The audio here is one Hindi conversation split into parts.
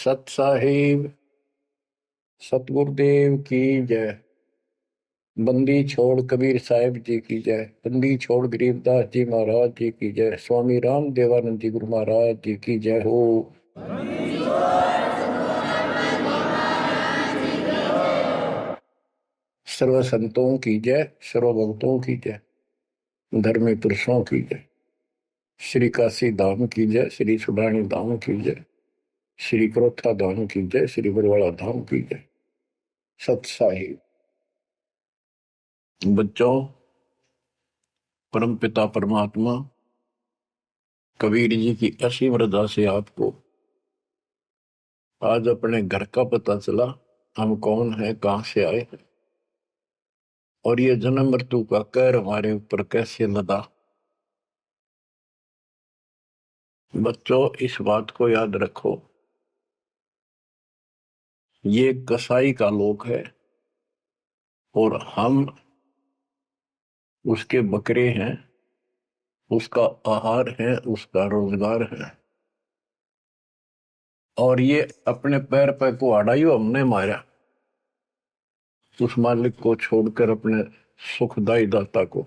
सत साहिब सतगुरुदेव की जय। बंदी छोड़ कबीर साहिब जी की जय। बंदी छोड़ गरीबदास जी महाराज जी की जय। स्वामी राम देवानंद जी गुरु महाराज जी की जय हो। सर्व संतों की जय, सर्व भक्तों की जय, धर्मी पुरुषों की जय। श्री काशी धाम की जय, श्री सुडानी धाम की जय, श्री क्रोथा धाम की जय, श्री बरवाड़ा धाम की जय। सत साहिब बच्चों, परम पिता परमात्मा कबीर जी की असीम रजा से आपको आज अपने घर का पता चला। हम कौन है, कहां से आए हैं और ये जन्म मृत्यु का कहर हमारे ऊपर कैसे लदा। बच्चों, इस बात को याद रखो, ये कसाई का लोक है और हम उसके बकरे हैं, उसका आहार है, उसका रोजगार है। और ये अपने पैर पर कुहाड़ा ही हमने मारा, उस मालिक को छोड़कर अपने सुखदायी दाता को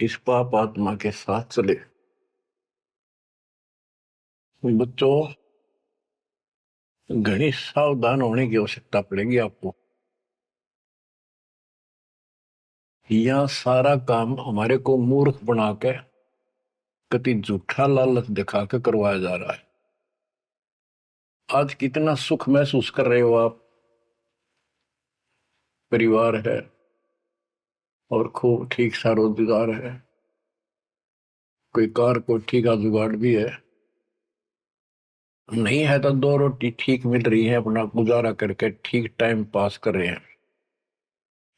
इस पाप आत्मा के साथ चले। बच्चों, घनी सावधान होने की आवश्यकता पड़ेगी आपको। यह सारा काम हमारे को मूर्ख बना के कति झूठा लालच दिखा के करवाया जा रहा है। आज कितना सुख महसूस कर रहे हो आप, परिवार है और खूब ठीक सा रोजगार है, कोई कार को ठीक का जुगाड़ भी है, नहीं है तो दो रोटी ठीक मिल रही है, अपना गुजारा करके ठीक टाइम पास कर रहे हैं।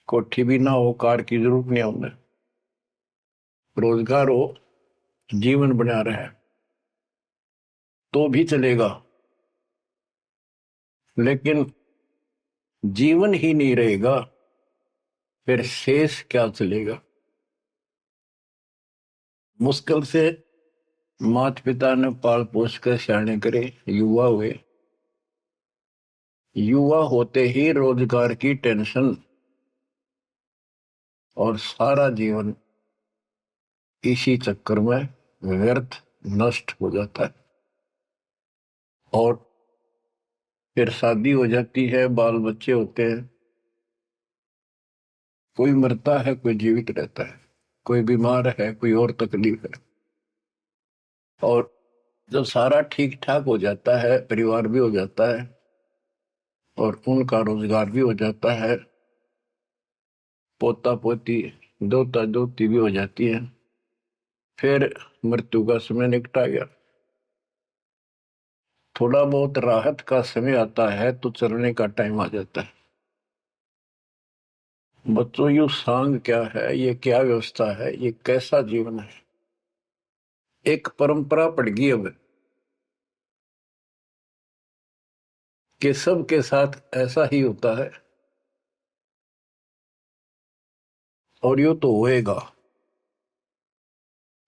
कोठी भी ना हो, कार की जरूरत नहीं है उन्हें, रोजगार हो, जीवन बना रहे तो भी चलेगा। लेकिन जीवन ही नहीं रहेगा, फिर शेष क्या चलेगा। मुश्किल से माता पिता ने पाल पोस कर सियाने करे, युवा हुए, युवा होते ही रोजगार की टेंशन और सारा जीवन इसी चक्कर में व्यर्थ नष्ट हो जाता है। और फिर शादी हो जाती है, बाल बच्चे होते हैं, कोई मरता है, कोई जीवित रहता है, कोई बीमार है, कोई और तकलीफ है। और जब सारा ठीक ठाक हो जाता है, परिवार भी हो जाता है और उनका रोजगार भी हो जाता है, पोता पोती दोता दोती भी हो जाती है, फिर मृत्यु का समय निकटा गया। थोड़ा बहुत राहत का समय आता है तो चलने का टाइम आ जाता है। बच्चों, यू सांग क्या है, ये क्या व्यवस्था है, ये कैसा जीवन है। एक परंपरा पड़ गई अब कि सब के साथ ऐसा ही होता है और यो तो होएगा।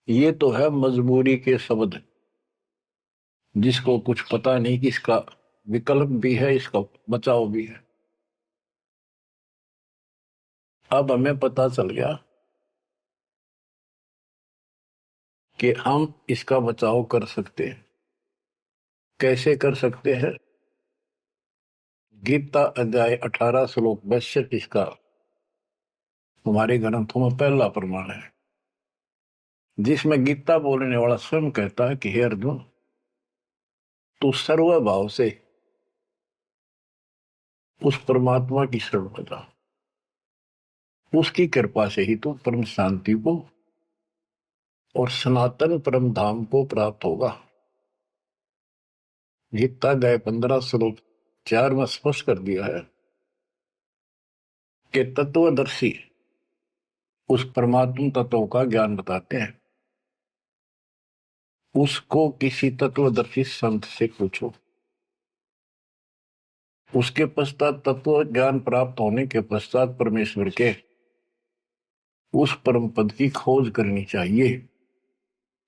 ये तो है मजबूरी के शब्द, जिसको कुछ पता नहीं कि इसका विकल्प भी है, इसका बचाव भी है। अब हमें पता चल गया कि हम इसका बचाव कर सकते हैं। कैसे कर सकते हैं? गीता अध्याय 18 श्लोक 62 इसका हमारे ग्रंथों में पहला प्रमाण है, जिसमें गीता बोलने वाला स्वयं कहता है कि हे अर्जुन, तू सर्वभाव से उस परमात्मा की शरण में जा, उसकी कृपा से ही तू परम शांति को और सनातन परम धाम को प्राप्त होगा। गीता अध्याय 15 श्लोक 4 में स्पष्ट कर दिया है कि तत्वदर्शी उस परमात्मा तत्व का ज्ञान बताते हैं। उसको किसी तत्वदर्शी संत से पूछो। उसके पश्चात तत्व ज्ञान प्राप्त होने के पश्चात परमेश्वर के उस परम पद की खोज करनी चाहिए,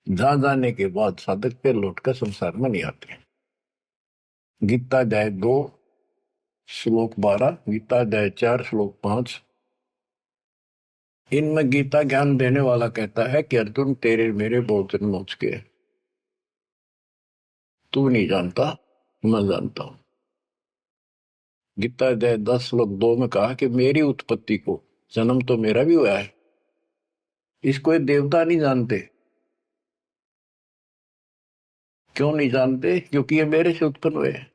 जहां जाने के बाद साधक पे लौटकर संसार में नहीं आते। गीता अध्याय 2 श्लोक 12, गीता अध्याय 4 श्लोक 5। इनमें गीता ज्ञान देने वाला कहता है कि अर्जुन तेरे मेरे बहुत जन्म हो चुके हैं, तू नहीं जानता, मैं जानता हूं। गीता अध्याय 10 श्लोक 2 में कहा कि मेरी उत्पत्ति को, जन्म तो मेरा भी हुआ है, इसको ये देवता नहीं जानते। क्यों नहीं जानते? क्योंकि ये मेरे से उत्पन्न हुए हैं,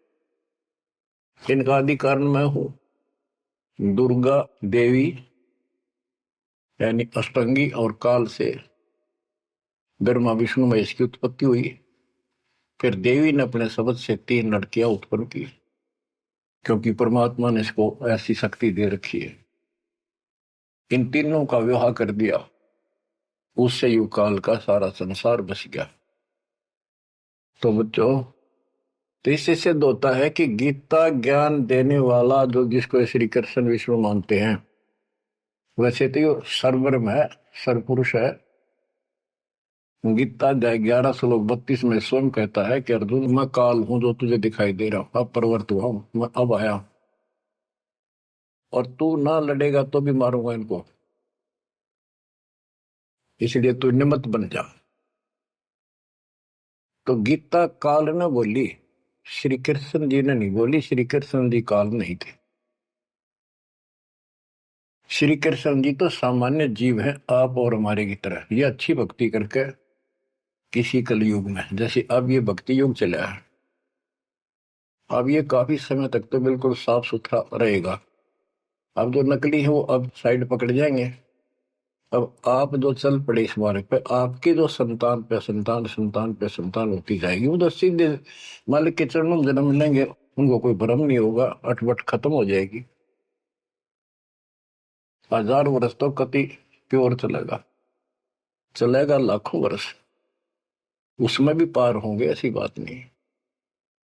इनका आदि कारण मैं हूं। दुर्गा देवी यानी अष्टंगी और काल से ब्रह्मा विष्णु महेश की उत्पत्ति हुई। फिर देवी ने अपने शब्द से 3 लड़कियां उत्पन्न की, क्योंकि परमात्मा ने इसको ऐसी शक्ति दे रखी है। इन तीनों का विवाह कर दिया, उससे युग काल का सारा संसार बस गया। तो बच्चों, तो इससे सिद्ध होता है कि गीता ज्ञान देने वाला जो, जिसको श्री कृष्ण विष्णु मानते हैं, वैसे तो ये सर्वब्रह्म है, सर्वपुरुष है। गीता अध्याय 11 श्लोक 32 में स्वयं कहता है कि अर्जुन मैं काल हूं जो तुझे दिखाई दे रहा हूं, अब प्रवर्त हुआ हूं, मैं अब आया, और तू ना लड़ेगा तो भी मारूंगा इनको, इसलिए तू निमित्त बन जा। तो गीता काल ने बोली, श्री कृष्ण जी ने नहीं बोली। श्री कृष्ण जी काल नहीं थे। श्री कृष्ण जी तो सामान्य जीव हैं, आप और हमारे की तरह। ये अच्छी भक्ति करके किसी कलयुग में, जैसे अब ये भक्ति युग चला है, अब ये काफी समय तक तो बिल्कुल साफ सुथरा रहेगा। अब जो नकली है वो अब साइड पकड़ जाएंगे। अब आप जो चल पड़े इस मार्ग पे, आपकी जो संतान पे संतान संतान पे संतान होती जाएगी, वो तो सीधे मालिक के चरणों में जन्म लेंगे, उनको कोई भ्रम नहीं होगा, अटपट खत्म हो जाएगी। 1000 वर्ष तो कति प्योर चलेगा, चलेगा लाखों वर्ष, उसमें भी पार होंगे, ऐसी बात नहीं।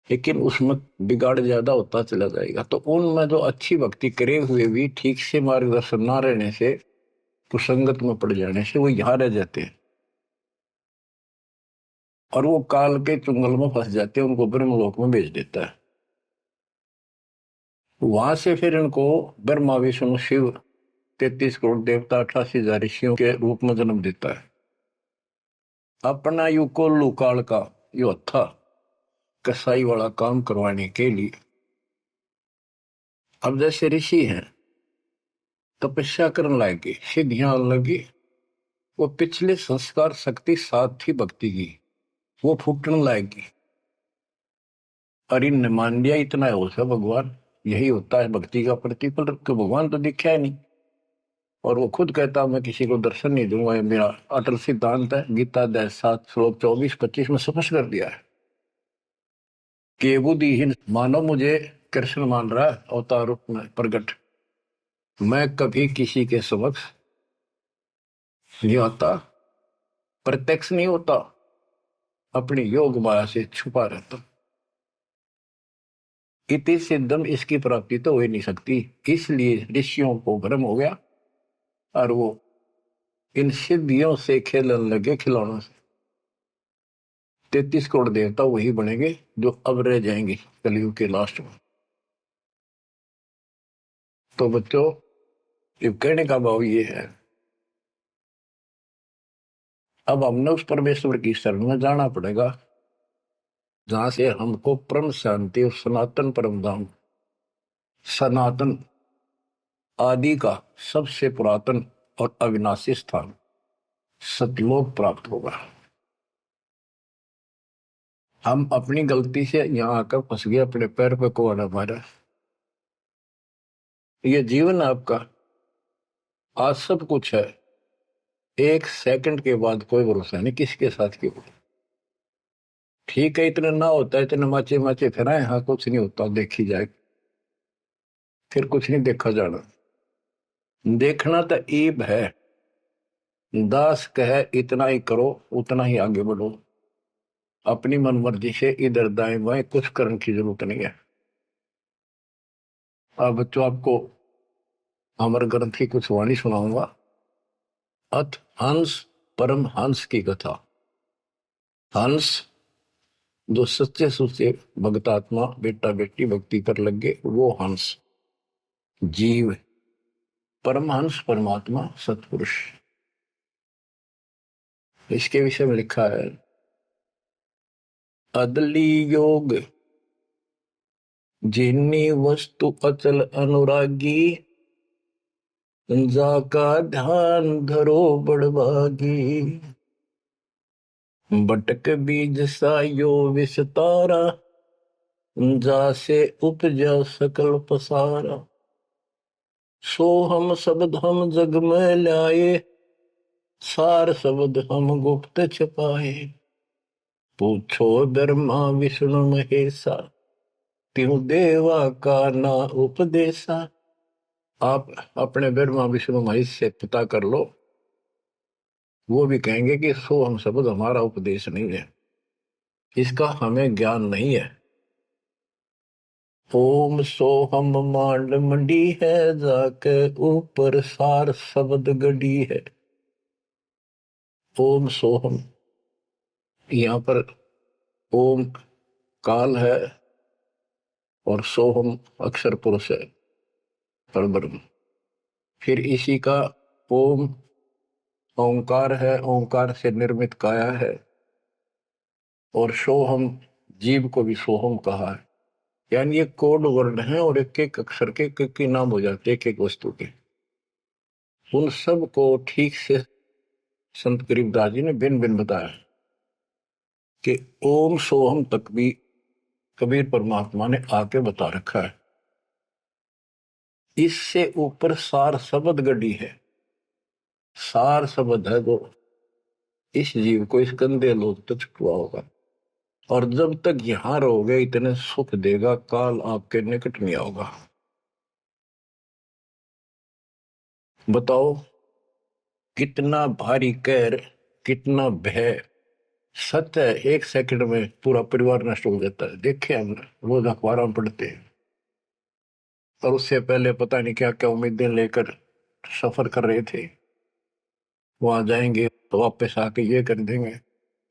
लेकिन उसमें बिगाड़ ज्यादा होता चला जाएगा। तो उनमें जो अच्छी भक्ति करे हुए भी ठीक से मार्गदर्शन ना रहने से, कुसंगत में पड़ जाने से वो यहाँ रह जाते हैं, और वो काल के चुंगल में फंस जाते हैं, उनको ब्रह्मलोक में भेज देता है। वहां से फिर इनको ब्रह्मा विष्णु शिव 33 करोड़ देवता 88,000 ऋषियों के रूप में जन्म देता है। अपना युग को लुकाल का यो था कसाई वाला काम करवाने के लिए। अब जैसे ऋषि हैं, तपस्या करने लगे, सिद्धियां लगी, वो पिछले संस्कार शक्ति साथ थी भक्ति की, वो फूटने लगेगी। और इनने मान लिया इतना है हो सब भगवान, यही होता है भक्ति का प्रतिफल। तो भगवान तो दिखा है नहीं, और वो खुद कहता मैं किसी को दर्शन नहीं दूंगा, ये मेरा अटल सिद्धांत है। गीता अध्याय 7 श्लोक 24-25 में स्पष्ट कर दिया है कि बुद्धिहीन मानव मुझे कृष्ण मान रहा है अवतार रूप में प्रकट, मैं कभी किसी के समक्ष नहीं आता, प्रत्यक्ष नहीं होता, अपनी योग माया से छुपा रहता। इति सिद्धम, इसकी प्राप्ति तो हो ही नहीं सकती। इसलिए ऋषियों को भ्रम हो गया, और वो इन सिद्धियों से खेलने लगे, खिलौनों से। 33 करोड़ देवता वही बनेंगे जो अब रह जाएंगे कलयुग के लास्ट में। तो बच्चों, ये कहने का भाव ये है, अब हमने उस परमेश्वर की शरण में जाना पड़ेगा जहां से हमको परम शांति और सनातन परम धाम, सनातन आदि का सबसे पुरातन और अविनाशी स्थान सतलोक प्राप्त होगा। हम अपनी गलती से यहां आकर फंस गए, अपने पैर पे कुआं मारा। ये जीवन आपका, आज सब कुछ है, एक सेकंड के बाद कोई भरोसा नहीं किसके साथ क्यों। ठीक है, इतना ना होता है, इतने माचे माचे फिराए, हाँ कुछ नहीं होता, देखी जाए, फिर कुछ नहीं देखा जाना। देखना तो ईब है, दास कहे इतना ही करो, उतना ही आगे बढ़ो, अपनी मनमर्जी से इधर दाएं बाएं कुछ करने की जरूरत नहीं है। अब बच्चों, आपको अमर ग्रंथ की कुछ वाणी सुनाऊंगा। अथ हंस परम हंस की कथा। हंस जो सच्चे सुच्चे भक्तात्मा बेटा बेटी भक्ति कर लगे वो हंस जीव परमहंस परमात्मा सतपुरुष। इसके विषय में लिखा है अदली योग जिन्नी वस्तु अचल अनुरागी जाका ध्यान धरो बड़भागी। बटक बीज सायो विस्तारा जासे उपजा सकल पसारा। सो हम शब्द हम जग में लाए सार शब्द हम गुप्त छपाए। पूछो ब्रह्मा विष्णु महेशा त्यों देवा का ना उपदेशा। आप अपने ब्रह्मा विष्णु महेश से पता कर लो, वो भी कहेंगे कि सो हम शब्द हमारा उपदेश नहीं है, इसका हमें ज्ञान नहीं है। ओम सोहम मांड मंडी है जाके ऊपर सार शब्द गड़ी है। ओम सोहम, यहाँ पर ओम काल है और सोहम अक्षर पुरुष है परब्रह्म। फिर इसी का ओम ओंकार है, ओंकार से निर्मित काया है। और सोहम जीव को भी सोहम कहा है, यानी ये कोड वर्ण है और एक एक अक्षर के एक नाम हो जाते एक एक वस्तु के। उन सब को ठीक से संत गरीबदास जी ने भिन्न भिन्न बताया कि ओम सोहम तक भी कबीर परमात्मा ने आके बता रखा है। इससे ऊपर सार शब्द गढ़ी है। सार शब्द है जो इस जीव को इस गंदे लोग तक छुआ होगा, और जब तक यहां रहोगे इतने सुख देगा, काल आपके निकट नहीं आओगा। बताओ कितना भारी कहर, कितना भय। सत्य है, एक सेकंड में पूरा परिवार नष्ट हो जाता है। देखे हमने, रोज अखबारों में पढ़ते हैं। और उससे पहले पता नहीं क्या क्या उम्मीदें लेकर सफर कर रहे थे, वहां जाएंगे तो वापस आके ये कर देंगे,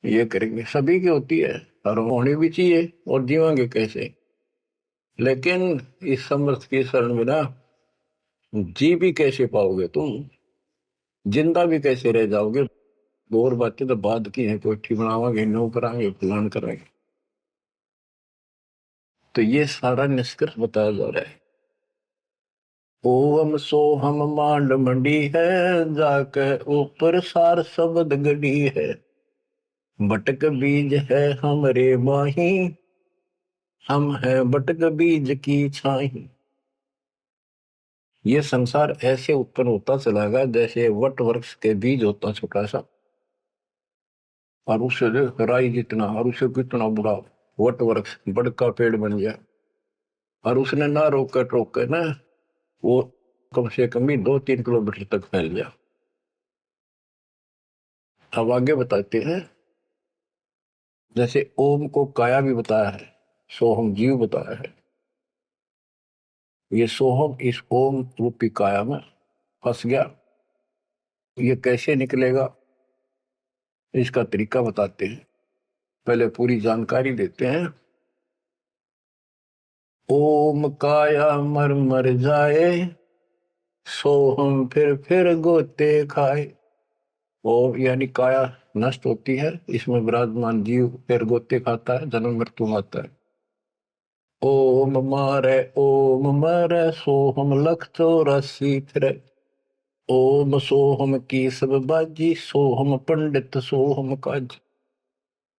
ये करेंगे। सभी की होती है और होनी भी चाहिए, और जीवांगे कैसे। लेकिन इस समर्थ की शरण में ना जी भी कैसे पाओगे तुम, जिंदा भी कैसे रह जाओगे। और बातें तो बाद की है, कोठी बनावांगे, नो करांगे, फलान करांगे। तो ये सारा निष्कर्ष बताया जा रहा है। ओम सोहम मांड मंडी है जाके ऊपर सार शब्द गढ़ी है। बटक बीज है हमरे माही हम है बटक बीज की छाही। ये संसार ऐसे उत्पन्न होता चला गया जैसे वट वृक्ष के बीज होता छोटा सा, और उससे राई जितना, और उससे कितना बड़ा वट वृक्ष बड़का पेड़ बन गया। और उसने ना रोक टोक ना वो कम से कम भी 2-3 किलोमीटर तक फैल गया। अब आगे बताते हैं, जैसे ओम को काया भी बताया है, सोहम जीव बताया है। ये सोहम इस ओम रूपी काया में फंस गया। ये कैसे निकलेगा, इसका तरीका बताते हैं। पहले पूरी जानकारी देते हैं। ओम काया मर मर जाए सोहम फिर गोते खाए। ओम यानी काया नष्ट होती है, इसमें विराजमान जीव फिर गोते खाता है, जन्म मृत्यु आता है। ओम मारे सोहम लख 84 फिरे। ओम सोहम की सब बाजी सोहम पंडित सोहम काज।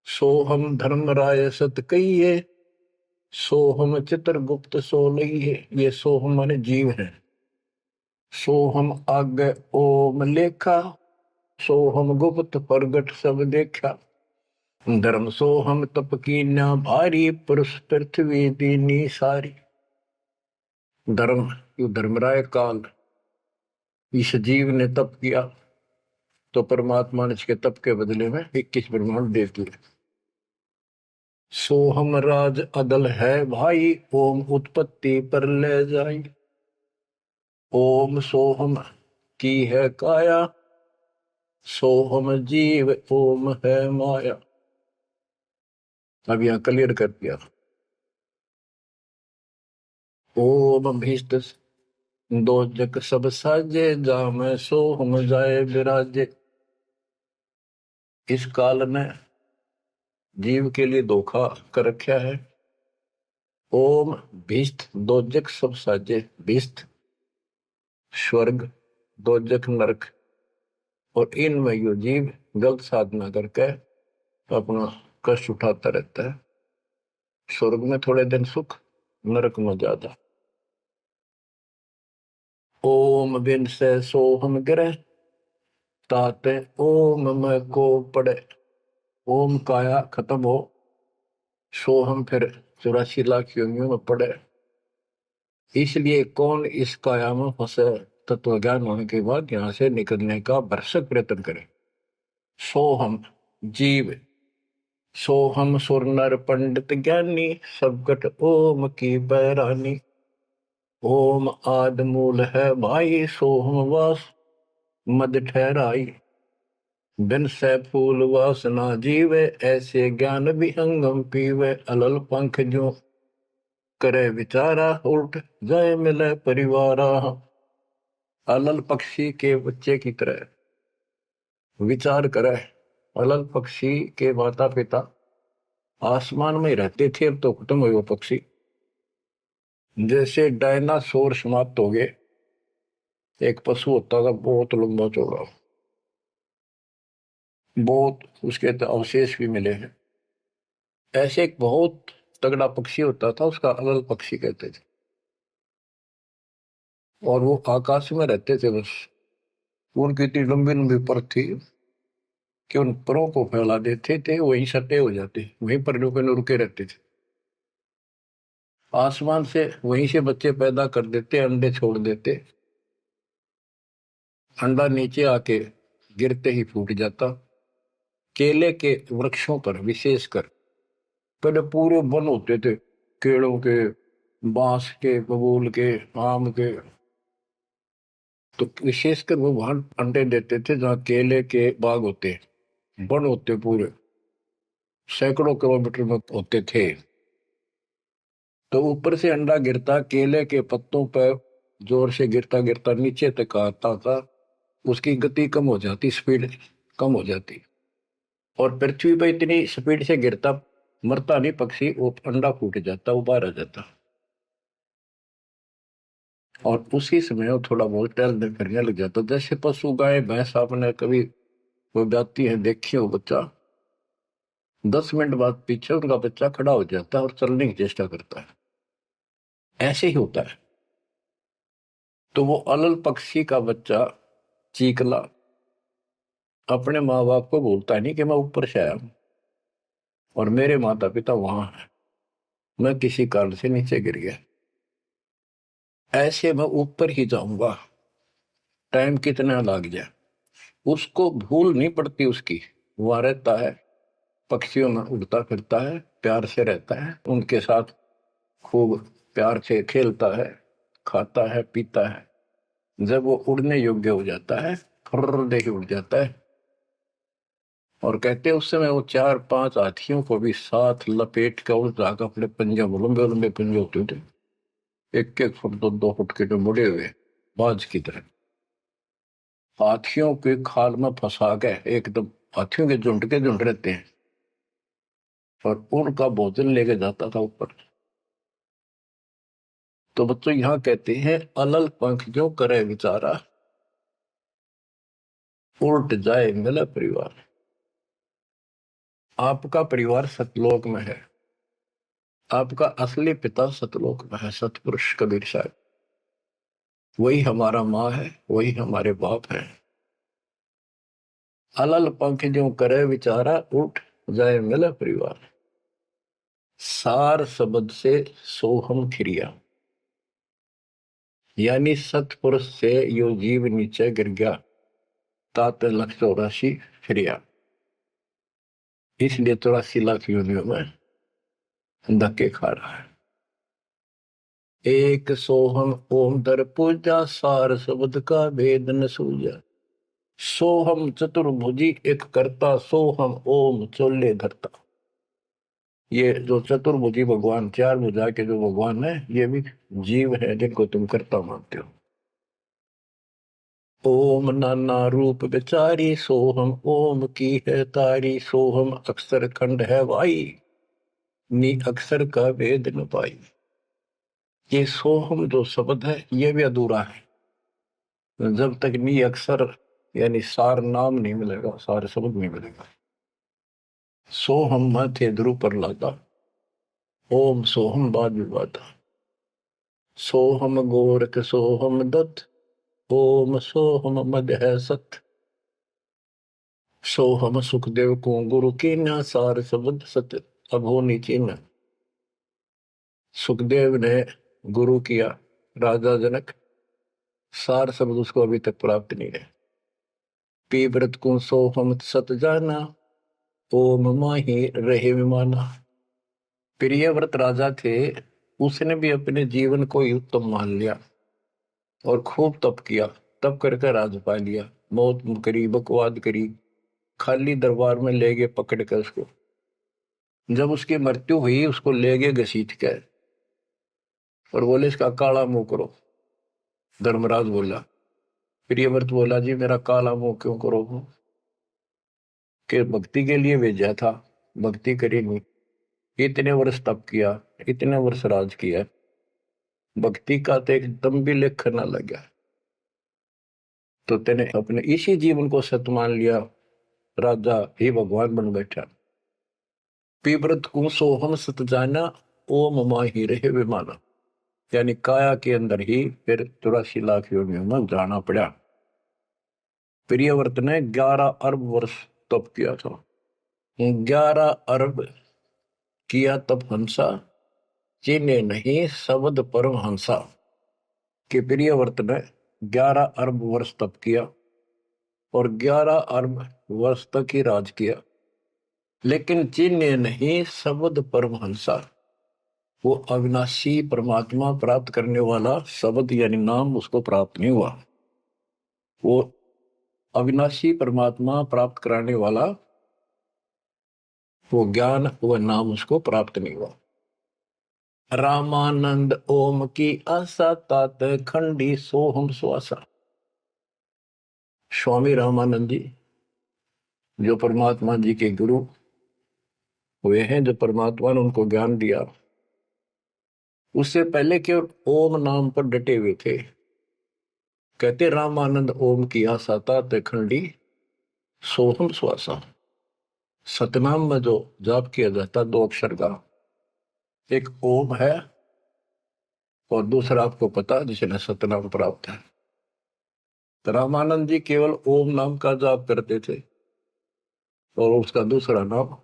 सोहम धर्म राय सत कहिए सोहम चित्रगुप्त सो लइए। ये सोहम माने जीव है। सोहम आगे ओम लेखा सोहम गुप्त प्रगट सब देखा। धर्म सोहम तप की न भारी पुरुष पृथ्वी दीनी सारी। धर्म धर्मराय काल इस जीव ने तप किया तो परमात्मा ने इसके तप के बदले में 21 ब्रह्मांड दे दिए। सोहम राज अदल है भाई ओम उत्पत्ति पर ले जाए। ओम सोहम की है काया सोहम जीव ओम है माया। अब यहाँ क्लियर कर दिया। ओम भीष्ट दो जग सब साजे, जाम सो हम जाए विराजे। इस काल ने जीव के लिए धोखा कर रखा है। ओम भीष्ट दो जग सब साजे, भीष्ट स्वर्ग, दो जग नरक, और इनमें यो जीव गलत साधना करके अपना कष्ट उठाता रहता है। स्वर्ग में थोड़े दिन सुख, नरक में ज्यादा। ओम बिन से सोहम गिरे, ताते ओम में को पड़े। ओम काया खत्म हो, सोहम फिर 84 लाख योनियों में पड़े। इसलिए कौन इस काया में फंसे, तत्व ज्ञान होने के बाद यहां से निकलने का भरसक प्रयत्न करे। सोहम जीव, सोहम सुर नर पंडित ज्ञानी, सबकट ओम की बैरानी। ओम आद मूल है भाई, सोहम वास मद ठहराई। बिन से फूल वासना जीवे, ऐसे ज्ञान विहंगम पीवे। अलल पंख जो करे विचारा, उल्ट जाए मिले परिवारा। अलल पक्षी के बच्चे की तरह विचार करे। अलल पक्षी के माता पिता आसमान में रहते थे, अब तो खत्म हुए वो पक्षी। जैसे डायनासोर समाप्त हो गए। एक पशु होता था बहुत लंबा चौड़ा, बहुत उसके तो अवशेष भी मिले हैं। ऐसे एक बहुत तगड़ा पक्षी होता था, उसका अलल पक्षी कहते थे। और वो आकाश में रहते थे बस। उनकी इतनी लंबी लंबी पर थी कि उन परों को फैला देते थे, वहीं सटे हो जाते, वहीं पर रुके रहते थे। आसमान से वहीं से बच्चे पैदा कर देते, अंडे छोड़ देते। अंडा नीचे आके गिरते ही फूट जाता। केले के वृक्षों पर विशेषकर पहले पूरे वन होते थे, केलों के, बांस के, बबूल के, आम के। तो विशेषकर वो वहां अंडे देते थे जहाँ केले के बाग होते, वन होते पूरे, सैकड़ों किलोमीटर में होते थे। तो ऊपर से अंडा गिरता, केले के पत्तों पर जोर से गिरता गिरता नीचे तक आता था। उसकी गति कम हो जाती, स्पीड कम हो जाती, और पृथ्वी पर इतनी स्पीड से गिरता, मरता नहीं पक्षी, वो अंडा फूट जाता, वो बाहर आ जाता। और उसी समय वो थोड़ा बहुत टहलने फिरने लग जाता। जैसे पशु गाय भैंस आपने कभी वो जाती है देखी हो, बच्चा 10 मिनट बाद पीछे उनका बच्चा खड़ा हो जाता है और चलने की चेष्टा करता है। ऐसे ही होता है। तो वो अलल पक्षी का बच्चा चीकला अपने माँ बाप को बोलता नहीं कि मैं ऊपर से आया हूं और मेरे माता पिता वहां है, मैं किसी कारण से नीचे गिर गया, ऐसे मैं ऊपर ही जाऊंगा, टाइम कितना लग जाए। उसको भूल नहीं पड़ती उसकी, वहां रहता है, पक्षियों में उड़ता फिरता है, प्यार से रहता है उनके साथ, खूब प्यार से खेलता है, खाता है, पीता है। जब वो उड़ने योग्य हो जाता है, फर्र दे के उड़ जाता है। और कहते हैं उस समय वो 4-5 हाथियों को भी साथ लपेट कर उस जाकर अपने पंजे, लंबे लंबे पंजे होते थे, 1-1 फुट 2-2 फुट के, जो मुड़े हुए बाज की तरह, हाथियों के खाल में फंसा के एकदम, हाथियों के झुंड रहते हैं, और उनका भोजन लेके जाता था ऊपर। तो बच्चों यहाँ कहते हैं अलल पंख जो करे विचारा, उल्ट जाए मिला परिवार। आपका परिवार सतलोक में है, आपका असली पिता सतलोक में है, सतपुरुष कबीर साहब। वही हमारा माँ है, वही हमारे बाप है। अलल पंख जो करे विचारा, उठ जाए मिला परिवार। सार शब्द से सोहम खिरिया, यानी सतपुरुष से यो जीव नीचे गिर गया, तात 184 फिरिया। इसलिए 84 लाख योनियों में धक्के खा रहा है। एक सोहम ओम दर पूजा, सार शब्द का भेद न सूझा। सोहम चतुर्भुजी एक करता, सोहम ओम चोले धरता। ये जो चतुर्भुजी भगवान, चार भुजा के जो भगवान है, ये भी जीव है जिनको तुम कर्ता मानते हो। ओम नाना रूप विचारी सोहम, ओम की है तारी सोहम, अक्षर खंड है वाई, नी अक्षर का वेद न पाई। ये सोहम जो शब्द है ये भी अधूरा है जब तक नी अक्षर यानी सार नाम नहीं मिलेगा, सार शब्द नहीं मिलेगा। सोहम थे ध्रुव पर लादा, ओम सोहम बाद विवादा, सोहम गोरख सोहम दत्त, ओम सोहम मद है सत, सोहम सुखदेव को गुरु की न, सार शब्द सत अब हो नीचे न। सुखदेव ने गुरु किया राजा जनक, सार शब्द उसको अभी तक प्राप्त नहीं है। पी व्रत को सोहम सत जाना, ओम माही रहे विमाना। प्रियव्रत राजा थे, उसने भी अपने जीवन को ही उत्तम मान लिया और खूब तप किया। तप करके राज पा लिया, मौत करी, बकवाद करी, खाली दरबार में ले गए पकड़ कर उसको। जब उसकी मृत्यु हुई उसको ले गए घसीट कर और बोले इसका काला मुंह करो। धर्मराज बोला, प्रियव्रत बोला जी मेरा काला मुंह क्यों करो? कि भक्ति के लिए भेजा था, भक्ति करी नहीं, इतने वर्ष तप किया, इतने वर्ष राज किया, भक्ति का तो एक दम भी लेख न लगा, तो तेने अपने इसी जीवन को सत मान लिया, राजा ही भगवान बन बैठा। पीव्रत को सोहम सत जाना, ओम माही रहे विमाना। यानी काया के अंदर ही फिर 84 लाख योनियों में जाना पड़ा। प्रियव्रत ने 11 अरब वर्ष तप किया था। 11 अरब किया तप हंसा, चिन्हे नहीं शब्द परम हंसा। कि प्रियव्रत ने 11 अरब वर्ष तप किया और 11 अरब वर्ष तक ही राज किया, लेकिन चिन्ह नहीं शब्द परमहंसा। वो अविनाशी परमात्मा प्राप्त करने वाला शब्द यानी नाम उसको प्राप्त नहीं हुआ। वो अविनाशी परमात्मा प्राप्त कराने वाला वो ज्ञान, वो नाम उसको प्राप्त नहीं हुआ। रामानंद ओम की आशा, तात खंडी सोहम स्वासा। स्वामी रामानंद जी जो परमात्मा जी के गुरु हुए हैं, जो परमात्मा ने उनको ज्ञान दिया, उससे पहले केवल ओम नाम पर डटे हुए थे। कहते रामानंद ओम की आशा तात खंडी सोहम श्वासा। सतनाम में जो जाप किया जाता 2 अक्षर का, एक ओम है और दूसरा आपको पता जिसने सतनाम प्राप्त है। तो रामानंद जी केवल ओम नाम का जाप करते थे और उसका दूसरा नाम,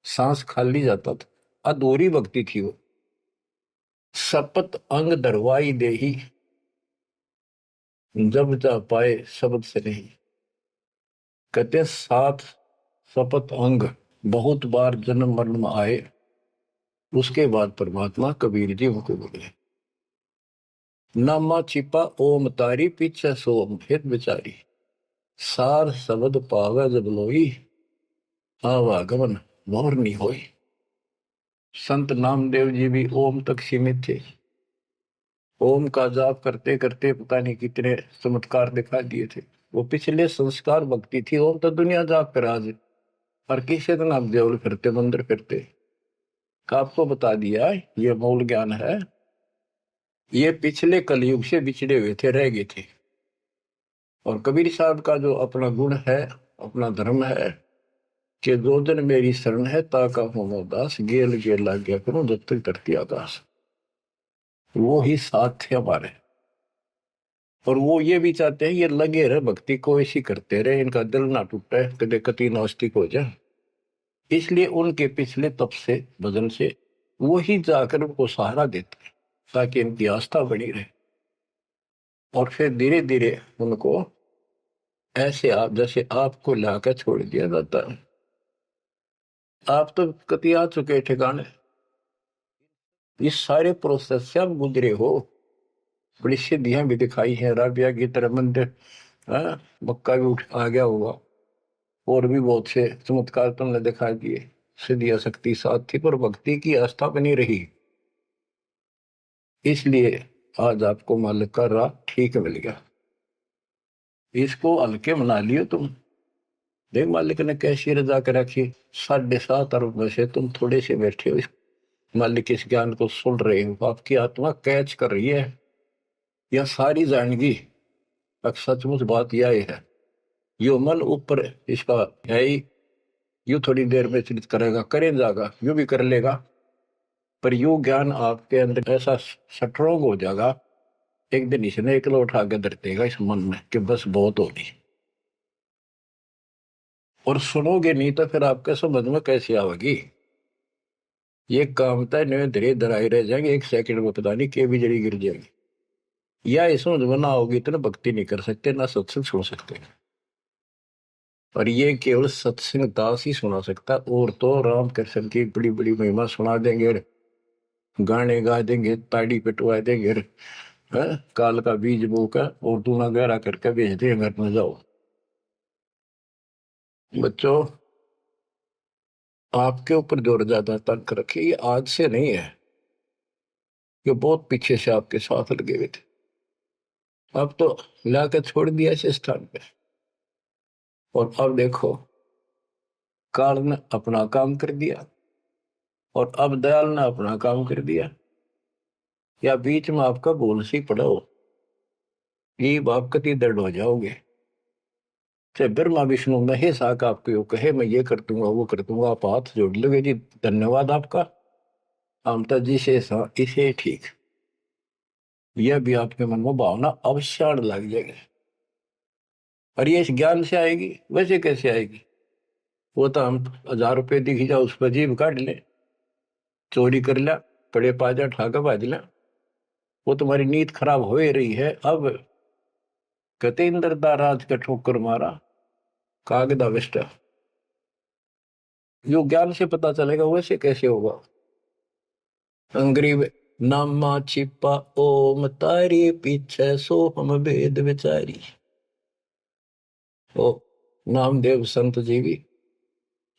सांस खाली जाता था, अधूरी भक्ति थी वो। सपत अंग दरवाई देही, जब जा पाए शब्द से नहीं। कहते 7 सपत अंग बहुत बार जन्म मरण में आए, उसके बाद परमात्मा कबीर जी उनको बोले। नामा छिपा ओम तारी, पीछे सोम फिर बिचारी। सार शब्द पावे जब लोई, आवागमन मोर नहीं होई। संत नामदेव जी भी ओम तक सीमित थे। ओम का जाप करते करते पता नहीं कितने चमत्कार दिखा दिए थे। वो पिछले संस्कार भक्ति थी। ओम तो दुनिया जाप कर आज, और किसी दिन आप देवल फिरते, मंदिर फिरते, आपको बता दिया ये मूल ज्ञान है। ये पिछले कलयुग से बिछड़े हुए थे, रह गए थे। और कबीर साहब का जो अपना गुण है, अपना धर्म है कि जो दिन मेरी शरण है ताका हो दास, गेल गेल लाग गया करूं जब तक धरती आकाश। वो ही साथ थे हमारे, और वो ये भी चाहते हैं ये लगे रहे भक्ति को, ऐसी करते रहे, इनका दिल ना टूटे, कदे कति नास्तिक हो जाए। इसलिए उनके पिछले तप से, भजन से वो ही जाकर उनको सहारा देते हैं ताकि इनकी आस्था बनी रहे। और फिर धीरे धीरे उनको ऐसे आप जैसे आपको लाकर छोड़ दिया जाता है। आप तो कति आ चुके ठिकाने, इस सारे प्रोसेस से आप गुजरे हो। बड़ी सिद्धियां भी दिखाई हैं, राबिया की तरह मंदिर, मक्का भी उठ आ गया होगा, और भी बहुत से चमत्कार तुमने दिखा दिए। सिद्धि शक्ति साथ थी पर भक्ति की आस्था बनी रही, इसलिए आज आपको मालिक का राह ठीक मिल गया। इसको हल्के मना लियो तुम। देख मालिक ने कैसी रजा कर रखी, 7.5 अरब में से तुम थोड़े से बैठे हो, मालिक इस ज्ञान को सुन रहे हो, आपकी आत्मा कैच कर रही है, यह सारी जानगी। अब सचमुच बात यह है, यो मन ऊपर इसका है ही, यू थोड़ी देर में चित करेगा, करे जाएगा, यू भी कर लेगा, पर यू ज्ञान आपके अंदर ऐसा स्ट्रोंग हो जाएगा, एक दिन इसने एक उठा के धर देगा इस मन में कि बस बहुत होगी। और सुनोगे नहीं तो फिर आपके समझ में कैसे आवेगी। ये काम था नहीं, धीरे धराई रह जाएंगे, 1 सेकंड में पता नहीं के भी जड़ी गिर जाएगी। या इस समझ में ना होगी इतना भक्ति नहीं कर सकते, ना सत्संग सुन सकते। और ये केवल सत्संग दास ही सुना सकता, और तो राम कृष्ण की बड़ी बड़ी महिमा सुना देंगे, गाने गा देंगे, ताड़ी पिटवा देंगे, काल का बीज बोकर और दूना गहरा करके भेज देंगे घर में, जाओ। बच्चों, आपके ऊपर जोर ज्यादा तंग रखे, ये आज से नहीं है, ये बहुत पीछे से आपके साथ लगे हुए थे, अब तो लाकर छोड़ दिया इस स्थान पे। और अब देखो, काल ने अपना काम कर दिया और अब दयाल ने अपना काम कर दिया, या बीच में आपका बोल सी पड़ा हो, ये आप कति दर्द हो जाओगे। चाहे ब्रह्मा विष्णु महेश आकर आपको कहे मैं ये कर दूंगा वो कर दूंगा, आप हाथ जोड़ लोगे जी धन्यवाद आपका, आमता जी से इसे ठीक, यह भी आपके मन में भावना अवश्य लग जाएगी। और ये इस ज्ञान से आएगी, वैसे कैसे आएगी? वो तो हम 1000 रुपये दिख जाओ उस पर जीभ काट ले, चोरी कर लिया, पड़े पाजा ठाका बाज लिया, वो तुम्हारी नीयत खराब हो ही रही है। अब कहते इंद्र राज का ठोकर मारा कागदा विष्टा, जो ज्ञान से पता चलेगा वैसे कैसे होगा। अंग्रेज नामा छिपा ओम तारी पीछे सो हम भेद विचारी। ओ नामदेव संत जी भी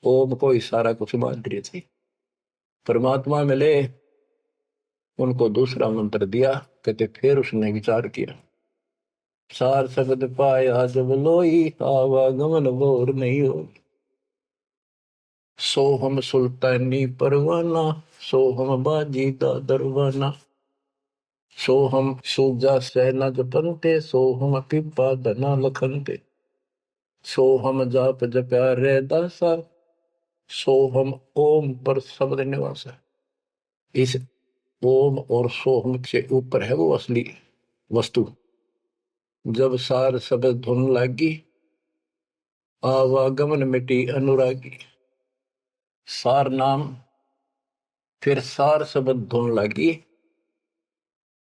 ओम को ही सारा कुछ मान रहे थे, परमात्मा मिले उनको दूसरा मंत्र दिया, कहते फिर उसने विचार किया, सार शब्द पाया जब लोई आवागमन बोर नहीं हो, सो हम सुल्तानी परवाना, सो हम बाजी दा दरवाना, सो हम सूजा सेना जपनते, सो हम पिपा धना लखनते, सो हम जाप जप्या रे दासा, सो हम ओम पर शब्द निवासा। इस ओम और सोहम से ऊपर है वो असली वस्तु। जब सार शब्द धुन लागी, आवागमन मिटी अनुरागी। सार नाम फिर सार शब्द धुन लागी,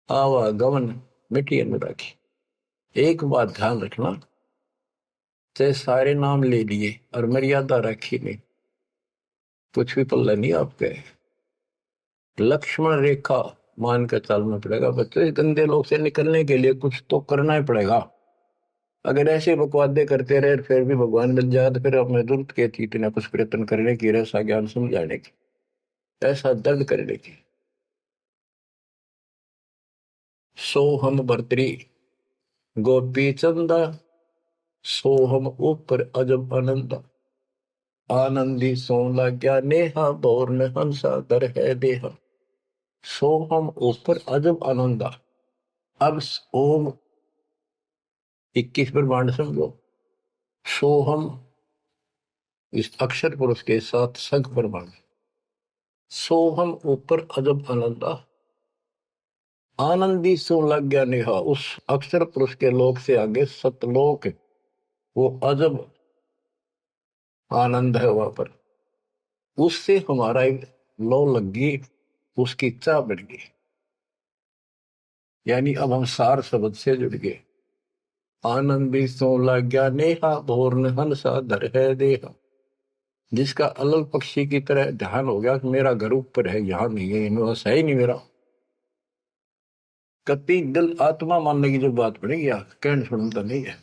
आवागमन मिटी अनुरागी। एक बात ध्यान रखना, चाहे सारे नाम ले लिए और मर्यादा रखी नहीं, कुछ भी पल्ला नहीं आपके। लक्ष्मण रेखा मान कर चलना पड़ेगा बच्चों, इस गंदे लोग से निकलने के लिए कुछ तो करना ही पड़ेगा। अगर ऐसे बकवादे करते रहे फिर भी भगवान मिल जाए तो फिर अपने जरूरत के थी इतना कुछ प्रयत्न करने की, ऐसा ज्ञान समझाने की, ऐसा दर्द करने की। सोहम भर्तरी गोपी चंदा, सोहम ऊपर अजब आनंदा, आनंदी सोला क्या नेहा बोर में हंसा दर है देहा। सोहम ऊपर अजब आनंदा। अब ओम 21 ब्रह्मांड समझो, सोहम इस अक्षर पुरुष के साथ संख ब्रह्मांड, सोहम ऊपर अजब आनंदा, आनंदी सो लग गया नेहा, उस अक्षर पुरुष के लोक से आगे सतलोक, वो अजब आनंद है वहां पर, उससे हमारा एक लो लग गई, उसकी इच्छा बढ़ गई, यानी अब हम सार शब्द से जुड़ गए। आनंदी सो लग गया नेहा भोर हंसा धर है देहा। जिसका अलल पक्षी की तरह ध्यान हो गया कि मेरा घर ऊपर है, यहां नहीं है, इनमें है ही नहीं मेरा, कति दिल आत्मा मानने की जो बात पड़ेगी कहने सुनता नहीं है।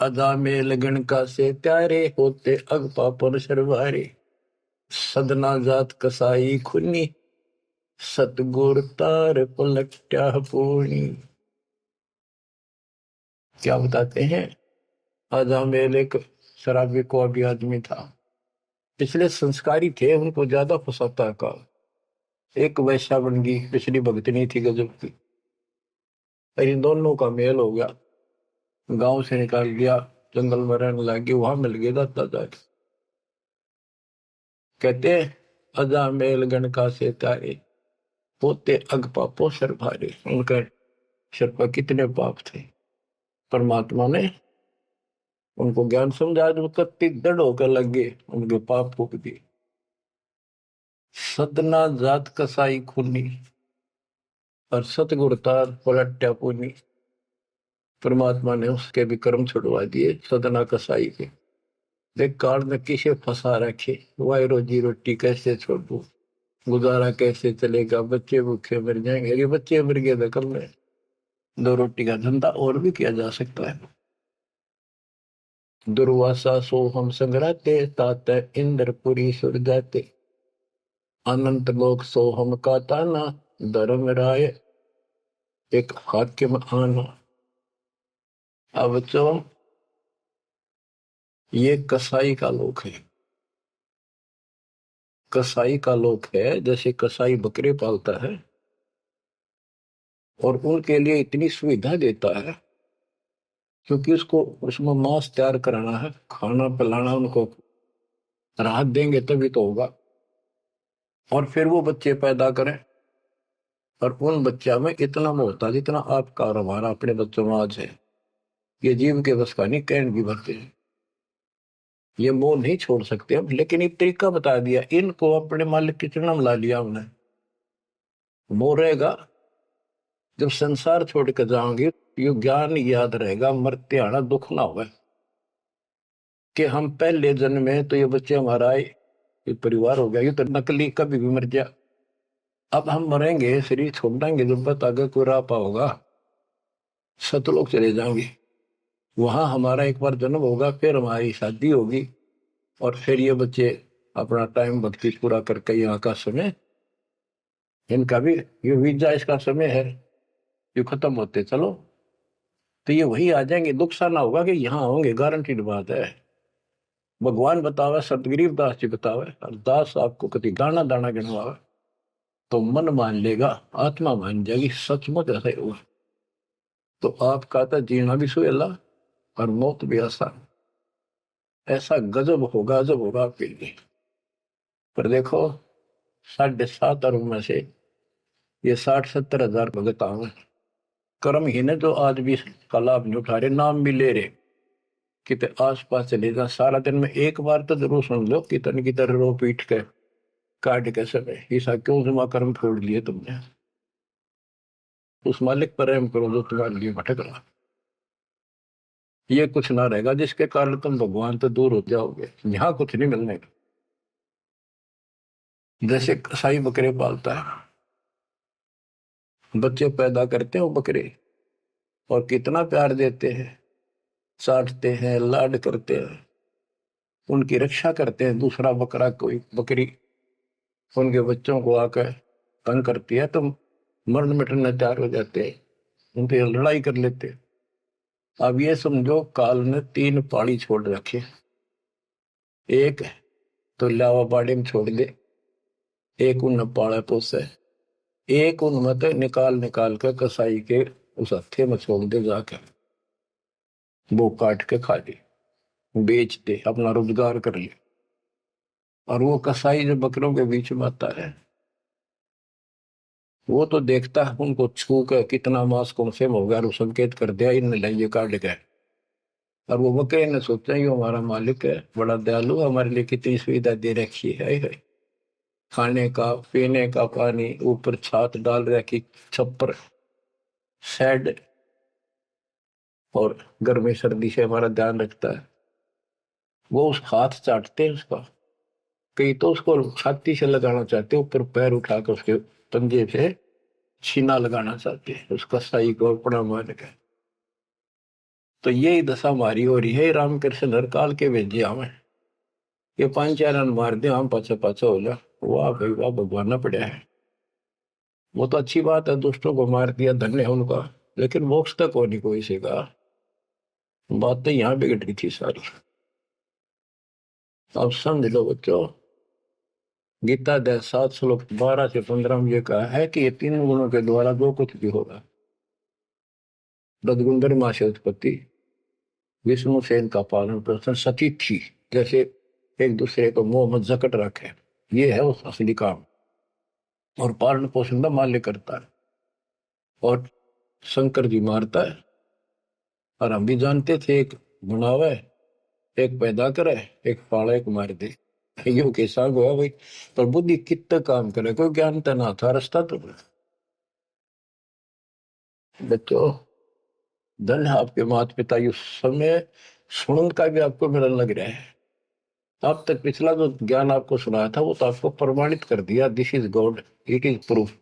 अदा में लगन का से त्यारे होते अग पापन शर्वारे। सदना जात कसाई खुनी सतगुर तार पलट्या पूर्णी। क्या बताते हैं? अदा मेल एक शराबी को अभी आदमी था, पिछले संस्कारी थे, उनको ज्यादा फसाता का। एक वैश्या बन गई, पिछली भगतनी थी गजब की। इन दोनों का मेल हो गया, गांव से निकाल दिया, जंगल में रहने लगी, वहां मिल गया दादा। कहते अजा मेल गण का से तारे होते अग पापो सर भारे। उनका सर पर कितने पाप थे, परमात्मा ने उनको ज्ञान समझा, जो कत्ती दृढ़ होकर लगे, उनके पाप फूक दिए। सदना जात कसाई खूनी और सतगुरतार पलट्या पुनी। परमात्मा ने उसके भी कर्म छुड़वा दिए, सदना कसाई के। देख काल में किसे फंसा रखे, वाई रोजी रोटी कैसे छोड़ू, गुजारा कैसे चलेगा, बच्चे भूखे मर जाएंगे। ये बच्चे मर गए तो कल में दो रोटी का धंधा और भी किया जा सकता है। दुर्वासा सो हम संग्राते तात इंद्रपुरी सुर जाते। अनंत लोक सो हम का ताना धर्म राय एक हाकिम आना। अब बच्चों, ये कसाई का लोक है। कसाई का लोक है, जैसे कसाई बकरे पालता है और उनके लिए इतनी सुविधा देता है, क्योंकि उसको उसमें मांस तैयार कराना है, खाना पिलाना, उनको राहत देंगे तभी तो होगा। और फिर वो बच्चे पैदा करें, और उन बच्चा में इतना मोहता जितना आपका और हमारा अपने बच्चों में आज है, ये जीव के बस का नहीं, कहने की भरते हैं। ये मोह नहीं छोड़ सकते हम, लेकिन एक तरीका बता दिया, इनको अपने मालिक की चरण ला लिया हमने। मोह रहेगा, जब संसार छोड़ कर जाओगे, ये ज्ञान याद रहेगा, मरते आना दुख ना होगा कि हम पहले जन्म में तो ये बच्चे हमारा आए, ये परिवार हो गया, ये तो नकली, कभी भी मर गया। अब हम मरेंगे, शरीर छोड़ देंगे, जब बत आगे कोई राह पाओगा, सतलोक चले जाएंगे। वहां हमारा एक बार जन्म होगा, फिर हमारी शादी होगी, और फिर ये बच्चे अपना टाइम भक्ति पूरा करके यहाँ का समय, इनका भी ये वीजा इसका समय है, ये खत्म होते चलो तो ये वही आ जाएंगे। दुख सा ना होगा कि यहाँ होंगे, गारंटीड बात है। भगवान बतावे, सतगरीब दास जी बतावे, और दास आपको कभी दाना दाना गिनवावे तो मन मान लेगा, आत्मा मान जाएगी, सचमुच ऐसा ही होगा। तो आपका तो जीना भी सुहेला और मौत भी आसान। ऐसा गजब होगा, जब होगा आपके लिए। पर देखो, 7.5 अरब में से ये 60-70 हजार भगत आवे, कर्म ही ने जो आज भी का लाभ नहीं उठा रहे, नाम भी ले रहे, कितने आस पास चले जा, सारा दिन में एक बार तो जरूर सुन लो कितन की तरह रो पीट के काट के समय, ऐसा क्यों जमा कर्म छोड़ लिए तुमने। उस मालिक पर रहम करो जो तुम्हारे लिए भटक रहा। ये कुछ ना रहेगा जिसके कारण तुम भगवान से दूर हो जाओगे, यहाँ कुछ नहीं मिलने का। जैसे कसाई बकरे पालता है, बच्चे पैदा करते हैं वो बकरे, और कितना प्यार देते हैं, चाटते हैं, लाड करते हैं, उनकी रक्षा करते हैं। दूसरा बकरा कोई बकरी उनके बच्चों को आकर तंग करती है तो मरण मिटने तैयार हो जाते हैं, उनसे लड़ाई कर लेते हैं। अब ये समझो, काल ने 3 पाड़ी छोड़ रखे, एक तो लावा बाड़ी में छोड़ दे, एक उन पाड़ा पोसे, एक उन मत निकाल निकाल कर कसाई के उस हत्थे में छोड़ दे, जाकर वो काट के खा ले, बेच दे, अपना रोजगार कर ले। और वो कसाई जो बकरों के बीच में आता है, वो तो देखता है उनको छू कर कितना मांस कौन से हो गया, और वो संकेत कर दिया इन लाइए काट के। और वो बकरे ने सोचा ये हमारा मालिक है, बड़ा दयालु, हमारे लिए कितनी सुविधा दे रखी है, खाने का पीने का पानी, ऊपर छात डाल रखी, छप्पर, शेड, और गर्मी सर्दी से हमारा ध्यान रखता है। वो उस हाथ चाटते हैं उसका, कई तो उसको छाती से लगाना चाहते, ऊपर पैर उठाकर उसके पंजे से छीना लगाना चाहते हैं, उसका सही को अपना मान के। तो यही दशा हमारी हो रही है। रामकृष्ण हर काल के भेजे हमें, ये 5-4 रन मार दे, हम पाछा पाछा हो जा, वाह भाई वाह, भगवाना पड़ा है। वो तो अच्छी बात है, दुष्टों को मार दिया, धन्य है उनका, लेकिन मोक्ष तक हो नहीं कोई से का। बात तो यहाँ बिगड़ रही थी सारी। अब समझ लो बच्चों, गीता अध्याय 7 श्लोक 12 से 15 में ये कहा है कि ये 3 गुणों के द्वारा जो कुछ भी होगा, रजगुंदर माँ से उत्पत्ति, विष्णु से इनका पालन पोषण, सती थी, जैसे एक दूसरे को मोह मत जकट रखे, ये है उस असली काम। और पालन पोषण का माल्य करता है, और शंकर जी मारता है। और हम भी जानते थे, एक बनावे, एक पैदा करे, एक पाले, एक मार दे, यो कैसा हुआ भाई। पर बुद्धि कितना काम करे, कोई ज्ञान तो ना था, रास्ता तो। बच्चों, धन है आपके माता पिता, इस समय सुनन का भी आपको मिलने लग रहा है। अब तक पिछला जो ज्ञान आपको सुनाया था वो तो आपको प्रमाणित कर दिया, this is God, it is proof.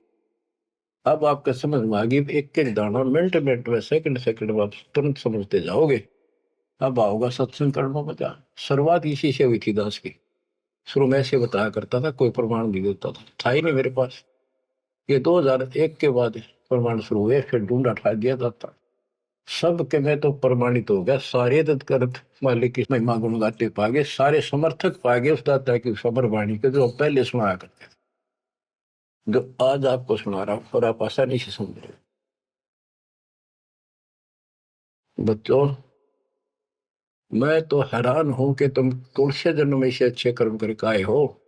अब आपका समझ में आ गई, एक एक दाना मिनट मिनट में, सेकंड सेकंड में आप तुरंत समझते जाओगे। अब आओगा सत्संग करना मजा। शुरुआत इसी से हुई थी दास की। शुरू में ऐसे बताया करता था, कोई प्रमाण नहीं देता था ही नहीं मेरे पास। ये 2001 के बाद प्रमाण शुरू हुए, फिर ढूंढा ठा दिया जाता सब के। मैं तो प्रमाणित हो गया, सारे तत्कर्त मालिक की महिमा गुण गाते पागे, सारे समर्थक पागे उस दाता की समर वाणी के, जो पहले सुनाया करते थे, जो आज आपको सुना रहा हूं, और आप आसानी से समझ रहे हो। बच्चों, मैं तो हैरान हूं कि तुम तुलसी जन्म में से अच्छे कर्म करके आए हो,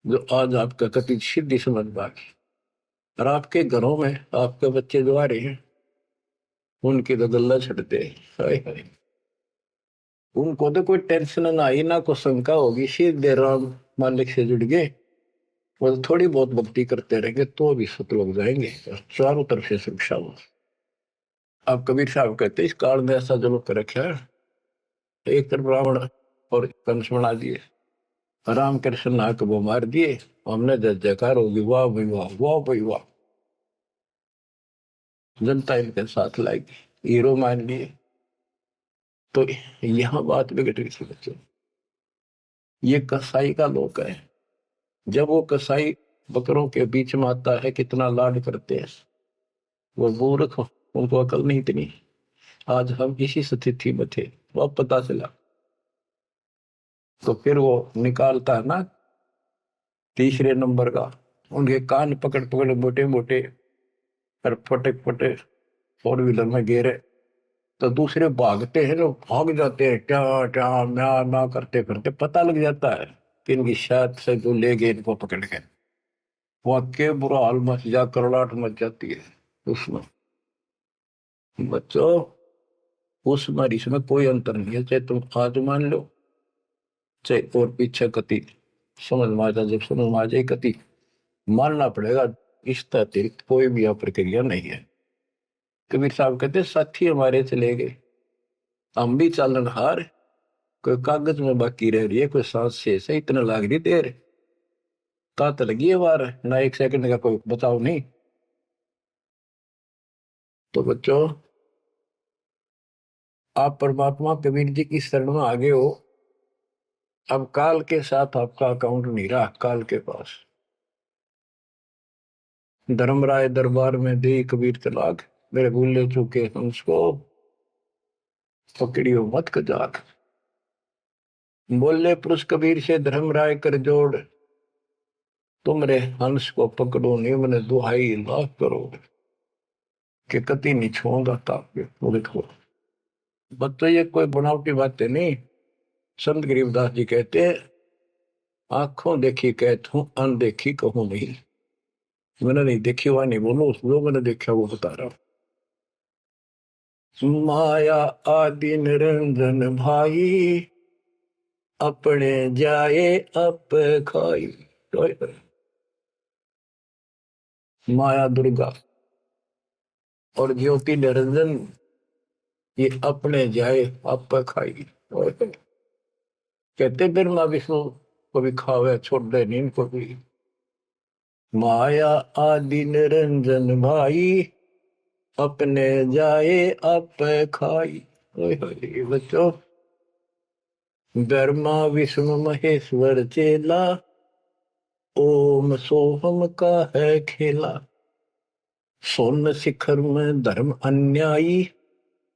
जो आज आपका कति सिद्धि समझ पागे। और आपके घरों में आपके बच्चे जो आ रहे हैं, उनकी तो गल्ला छड़ते, हाय हाय, उनको तो कोई टेंशन ना आई, ना कोई शंका होगी, सीधे राम मालिक से जुड़ गए, वो तो थोड़ी बहुत भक्ति करते रहेंगे तो भी सुत लग जाएंगे, और चारों तरफ से सुरक्षा हो। अब कबीर साहब कहते इस काल में ऐसा जुल्म कर रखा है, एक तरफ रावण और कंस बना दिए, राम कृष्ण नाक वो मार दिए, हमने जय जयकार होगी, वाह भाई वाह, वाह भाई वाह, जनता इनके साथ लाएगी, हीरो मान लिए। तो यहाँ बात बिगड़ रही थी बच्चों। ये कसाई का लोक है, जब वो कसाई बकरों के बीच में आता है, कितना लाड करते हैं वो मूर्ख, उनको अकल नहीं इतनी। आज हम इसी स्थिति में थे, वो अब पता चला। तो फिर वो निकालता है ना तीसरे नंबर का, उनके कान पकड़ पकड़ मोटे मोटे, और फटक फटे 4 व्हीलर में गिरे, तो दूसरे भागते हैं, लोग भाग जाते हैं, क्या क्या म्या म्या करते करते, पता लग जाता है कि इनकी शायद से जो ले गए इनको पकड़ के। वाक्य बुरा हाल मच जा, करलाट मच जाती है उसमें। बच्चों, उस मरीज में कोई अंतर नहीं है, चाहे तुम आज मान लो, चाहे और पीछे कति समझ में आ जाए, जब समझ में आ जाए कति मानना पड़ेगा। इस अतिरिक्त कोई भी यह प्रक्रिया नहीं है। कबीर साहब कहते साथी हमारे चले गए, हम भी चालन हार, कोई कागज में बाकी रह रही है, कोई सांस से इतना लाग रही देर, तात लगी है वार, ना एक सेकंड का कोई बचाव नहीं। तो बच्चों, आप परमात्मा कबीर जी की शरण में आगे हो। अब काल के साथ आपका अकाउंट नहीं रहा, काल के पास। धर्मराय दरबार में दे कबीर तलाक, मेरे भूले चुके हंस को पकड़ियो मत कजाक। बोले पुरुष कबीर से धर्मराय कर जोड़, तुमरे हंस को पकड़ो निम्न दुहाई लाख करोड़, के कति नहीं छोड़गा ताप वो देखो। बच्चों, ये कोई बनावटी बातें नहीं। संत गरीबदास जी कहते हैं, आंखों देखी कहता हूं, अनदेखी कहूं नहीं। मैंने नहीं देखी हुआ नहीं बोलो, जो मैंने देखा वो बता रहा हूं। माया आदि निरंजन भाई, अपने जाए अप खाई। माया दुर्गा और ज्योति निरंजन, ये अपने जाए अप खाई। कहते ब्रह्मा विष्णु को भी खावे, छोड़ दे नींद को भी। माया आदि निरंजन भाई, अपने जाए अप खाई। ओए होए बच्चों, ब्रह्मा विष्णु महेश्वर चेला, ओम सोहम का है खेला। सोन शिखर में धर्म अन्यायी,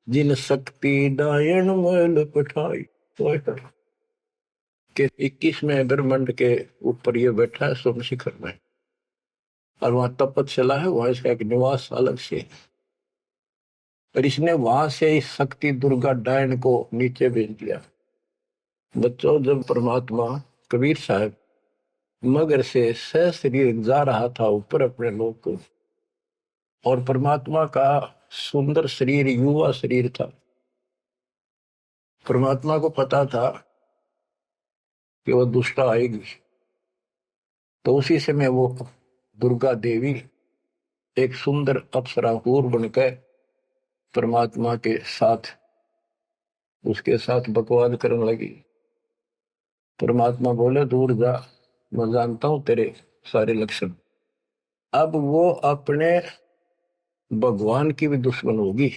जिन शक्ति डायन मैल पठाई। ओए होए, के 21वें ब्रह्मांड के ऊपर ये बैठा है सोम शिखर में, और वहां तपस्या है, वहां इसका एक निवास अलग से है। और इसने वहां से इस शक्ति दुर्गा डायन को नीचे भेज दिया। बच्चों, जब परमात्मा कबीर साहब मगर से शरीर जा रहा था ऊपर अपने लोक को, और परमात्मा का सुंदर शरीर युवा शरीर था, परमात्मा को पता था कि वो दुष्टा आएगी, तो उसी समय वो दुर्गा देवी एक सुंदर अप्सरा हूर बनकर परमात्मा के साथ उसके साथ बकवाद करने लगी। परमात्मा बोले दूर जा, मैं जानता हूं तेरे सारे लक्षण। अब वो अपने भगवान की भी दुश्मन होगी।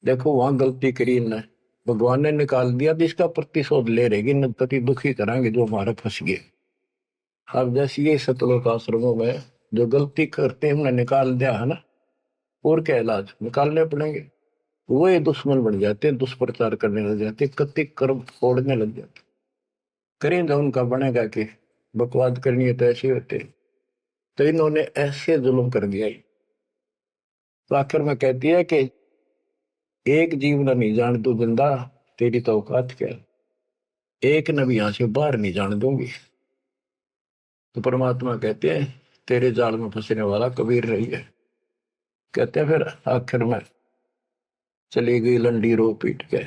देखो वहां गलती करी न, भगवान ने निकाल दिया तो इसका प्रतिशोध ले रहेगी, न पति दुखी कराएंगे जो हमारे फंस गए। अब जैसे ये सतलोक आश्रमों में जो गलती करते हैं हमने निकाल दिया है ना, और क्या इलाज निकालने पड़ेंगे। वो ये दुश्मन बन जाते हैं, दुष्प्रचार करने लग जाते, कति कर्म फोड़ने लग जाते। करें तो उनका बनेगा कि बकवाद करनी है तो ऐसे होते, तो इन्होंने ऐसे जुल्म कर दिया। तो आखिर में कहती है कि एक जीव न नहीं जान तू जिंदा, तेरी तो औकात क्या, एक न भी यहां से बाहर नहीं जान दूंगी। तो परमात्मा कहते हैं तेरे जाल में फंसने वाला कबीर रही है। कहते हैं फिर आखिर में चली गई लंडी रो पीट के।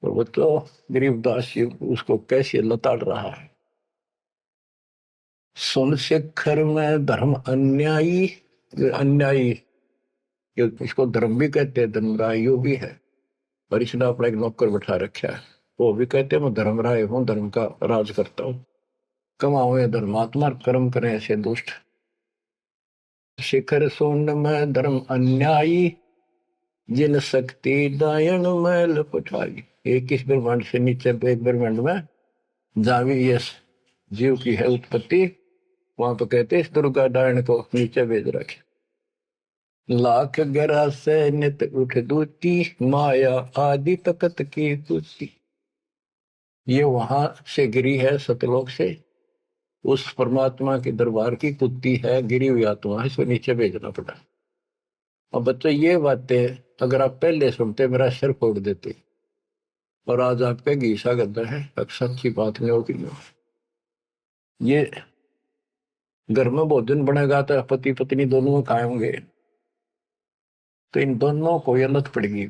तो वो तो गरीबदास जी उसको कैसे लताड़ रहा है। सुन शिखर में धर्म अन्यायी, अन्यायी इसको धर्म भी कहते हैं, धर्मरायो भी है, और इसने अपना एक नौकर बैठा रखा है, वो भी कहते हैं मैं धर्मराय हूं, धर्म का राज करता हूं। कमाओ या धर्मात्मा, कर्म करें ऐसे दुष्ट। शिखर सोन में धर्म अन्यायी, जिन शक्ति दायन मैल पठाई। 21 ब्रह्मांड से नीचे एक ब्रह्मांड में जहां भी ये जीव की है उत्पत्ति, वहां पर कहते इस दुर्गा डायन को नीचे भेज रखे। लाख गरा से नित उठ दूती, माया आदि तकत की कुती। ये वहां से गिरी है सतलोक से, उस परमात्मा के दरबार की कुत्ती है, गिरी हुई आत्मा है, इसको नीचे भेजना पड़ा। अब बच्चों ये बातें अगर आप पहले सुनते मेरा सिर फोड़ देते, और आज आपके घीसा गद्दा है, अक्सर की बात नहीं होगी। ये घर में भोजन बनेगा तो पति पत्नी दोनों खाएंगे, तो इन दोनों को ये लत पड़ेगी,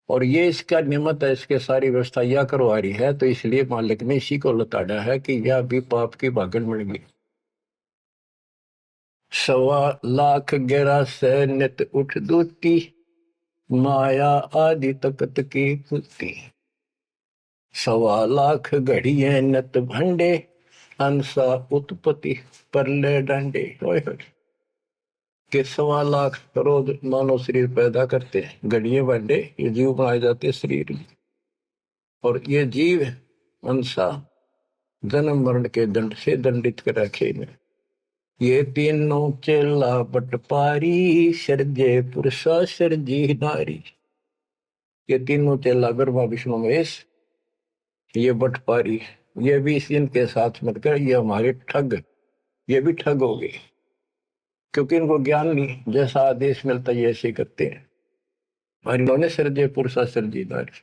और ये इसका निमित्त है, इसके सारी व्यवस्था यह करवा रही है, तो इसलिए मालिक ने इसी को लताड़ा है कि यह भी पाप की भागन बन गई। 1.25 लाख गहरा से नित उठ दूती, माया आदि तकत की कुत्ती। 1.25 लाख घड़िए नत भंडे, अंसा उत्पत्ति परले डंडे। के 1.25 लाख करोड़ मानव शरीर पैदा करते हैं, घड़िए भंडे ये जीव बनाए जाते हैं शरीर में, और ये जीव अंसा जन्म मरण के दंड से दंडित कर रखे में। ये तीनों चेला बटपारी, सर्जे पुरुषा सर्जी नारी। ये तीनों चेला ब्रह्मा विष्णु महेश, ये बटपारी, ये भी इनके साथ मिलकर ये हमारे ठग, ये भी ठग हो गए, क्योंकि इनको ज्ञान नहीं, जैसा आदेश मिलता है ऐसे करते हैं। और इन्होंने सर्जे पुरुषा सर्जी नारी।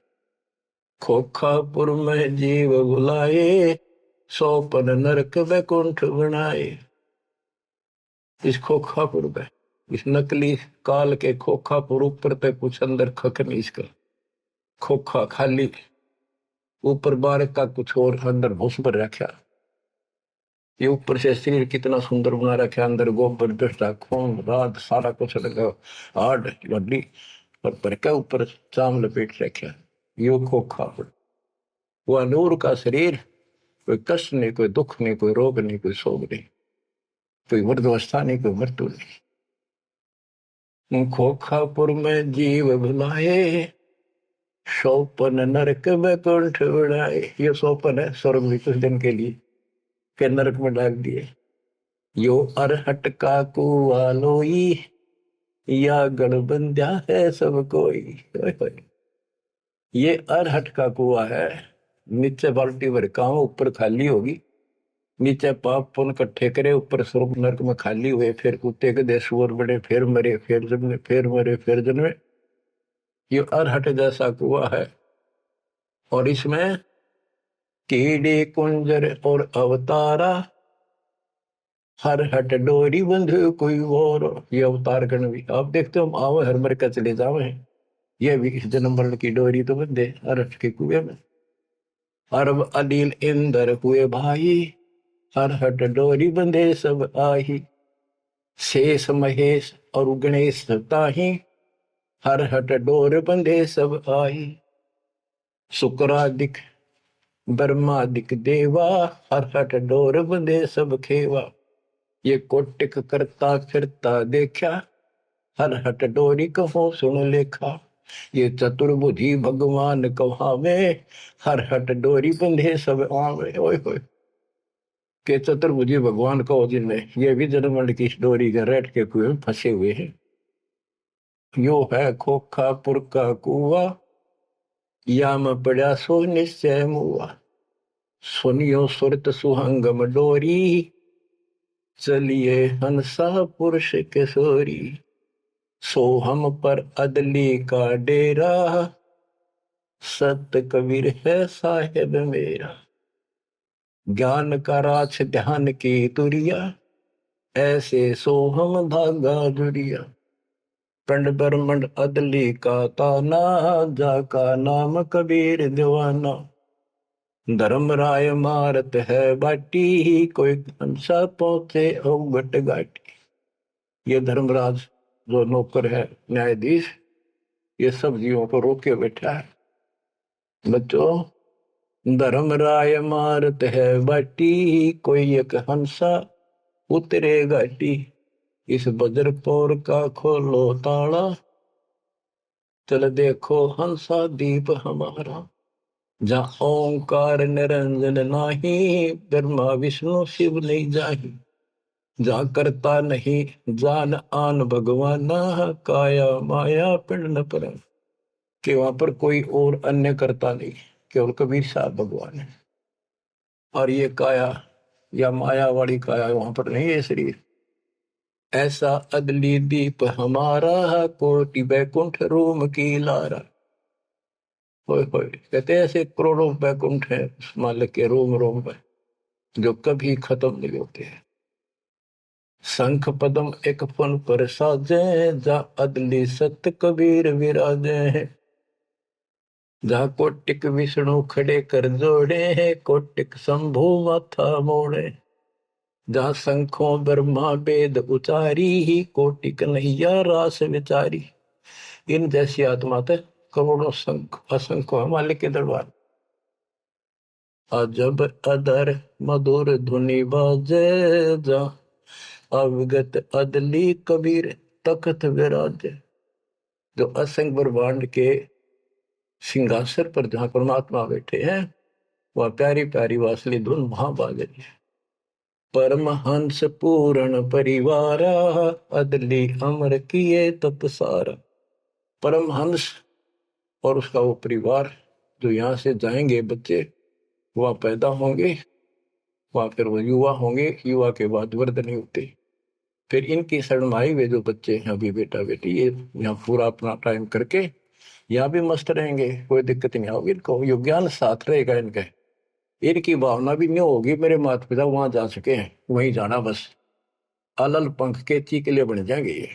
खोखापुर में जीव बुलाए, 100 नरक वैकुंठ बनाए। इस खोखापुर में, इस नकली काल के खोखापुर ऊपर पे कुछ अंदर खक नहीं, इसका खोखा खाली, ऊपर बारक का कुछ और अंदर भूस पर रखा। ये ऊपर से शरीर कितना सुंदर बना रखा, अंदर गोबर दस्ता खून रात सारा कुछ लगा, हार्ड हड्डी पर क्या ऊपर चाम लपेट रखा। यो खोखापुर, वह नूर का शरीर, कोई कष्ट नहीं, कोई दुख नहीं, कोई रोग नहीं, कोई शोक नहीं, कोई वृद्धावस्था नहीं, कोई मृत्यु नहीं। खोखापुर में जीव भुलाए, सोपन नरक में कुंठ उड़ाए। ये सोपन है स्वर्ग भी कुछ दिन के लिए, के नरक में डाल दिए। यो अरहट का कुआ लोई, या गणबंध्या है सब कोई। ओए होए। ये अरहट का कुआ है, नीचे बाल्टी भर का ऊपर खाली होगी, नीचे पाप पुन इकट्ठे करे, ऊपर स्वर्ग नरक में खाली हुए, फिर कुत्ते के दे सुअर बड़े, फिर मरे, फिर जन्मे, फिर मरे, फिर जन्मे। ये अरहट जैसा कुआ है, और इसमें कीड़े कुंजर और अवतारा, हर हट डोरी बंधु कोई और। ये अवतार गण भी आप देखते हो, आओ हर मर का चले जावे, ये भी इस जन्म मरण की डोरी तो बंधे अरहट के कुएं में। अरब अनिल इंद्र हुए भाई, हर हट डोरी बंधे सब आही। शेष महेश और गणेश ताही, हर हट डोर बंधे सब आही। शुक्रादिक ब्रह्मादिक देवा, हर हट डोर बंधे सब खेवा। ये कोटिक करता फिरता देखा, हर हट डोरी कहो सुन लेखा। ये चतुर्भुजी भगवान कहावे, हर हट डोरी बंधे सब आवे। ओए होए। के चतुर्भुजी भगवान कहो जिनमें, ये भी जन्मंड की डोरी के रेट के कुएं में फंसे हुए हैं। यो है खोखापुर का कुआ, या में पड़ा सो निश्चय मुआ। सुनियो सुरत सुहंगम डोरी, चलिए हंसा पुरुष किशोरी। सो हम पर अदली का डेरा, सत कबीर है साहेब मेरा। ज्ञान का राछ ध्यान की तुरिया, ऐसे सो हम धागा जुरिया। पंड ब्रह्मंड अदली का ताना, जाका नाम कबीर दीवाना। धर्म राय मारत है बाटी, कोई हंसा पहुंचे अवगट घाटी। ये धर्मराज जो नौकर है न्यायाधीश, ये सब जीवों को रोके बैठा है। बच्चों, धर्म राय मारत है बाटी, कोई एक हंसा उतरे घाटी। इस बजरपोर का खोलो ताला, चल देखो हंसा दीप हमारा। जहाँ ओंकार निरंजन नाही, ब्रह्मा विष्णु शिव नहीं जाही। जा करता नहीं जान आन भगवाना, काया माया पिंड न पर। कि वहां पर कोई और अन्य करता नहीं, केवल कबीर साहब भगवान है। और ये काया या माया वाली काया वहां पर नहीं है शरीर। ऐसा अदली दीप हमारा, कोटि बैकुंठ रोम की लारा। होए होए। कहते हैं ऐसे करोड़ों बैकुंठ है उस मालिक के रोम रोम में, जो कभी खत्म नहीं होते हैं। शंख पदम एक फन पर साजे, जा अदली सत कबीर विराजे हैं। जहाँ कोटिक विष्णु खड़े कर जोड़े हैं, कोटिक शंभु माथा मोड़े। जहाँ शंखों ब्रह्मा वेद उचारी, ही कोटिक नैया रास विचारी। इन जैसी आत्मा थे करोड़ों शंख असंख्य मालिक के दरबार। अजब अदर मधुर धुनि बाजे, जा अवगत अदली कबीर तखत विराजे। जो असंख्य ब्रह्मांड के सिंहासन पर जहां परमात्मा बैठे हैं, वह प्यारी प्यारी वासली धुन वहां बाज रही है। परमहंस पूर्ण परिवारा, अदली अमर किए तपसारा। परमहंस और उसका वो परिवार जो यहाँ से जाएंगे बच्चे, वह पैदा होंगे, वह फिर वो युवा होंगे, युवा के बाद वृद्ध नहीं होते। फिर इनकी शरणमाई वे जो बच्चे हैं अभी बेटा बेटी, ये यहाँ पूरा अपना टाइम करके यहाँ भी मस्त रहेंगे, कोई दिक्कत नहीं होगी इनको। यो ज्ञान साथ रहेगा इनके, इनकी भावना भी नहीं होगी मेरे माता पिता वहां जा चुके हैं, वहीं जाना बस। अलल पंख के चीकले बन जाएंगे ये।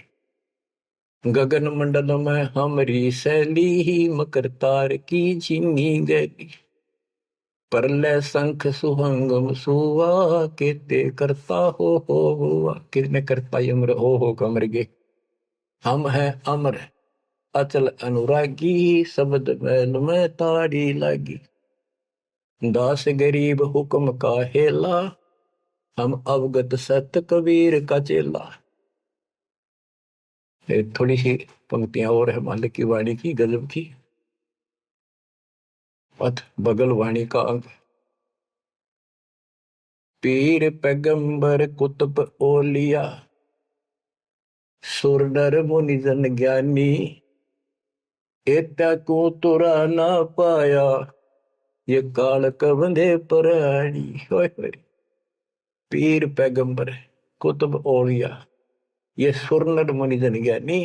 गगन मंडल में हमरी शैली, ही मकर तार की चीनी गैली। परलय शंख सुहंगम सुवा, केते करता हो हुआ। किसने करता अमर हो कमर गे। हम हैं अमर अचल अनुरागी, शब्द मैल में तारी लागी। दास गरीब हुक्म का हेला, हम अवगत सत कबीर का चेला। थोड़ी सी पंक्तियां और है मालिक की वाणी की गजब की। पथ बगल वाणी का अंग। पीर पैगंबर कुतुब ओलिया, सुर नर मुनि जन ज्ञानी, एता को तुरा ना पाया, ये काल कबंधे प्राणी। पीर पैगंबर कुतुब ओलिया, ये सुर नर मुनि जन ज्ञानी,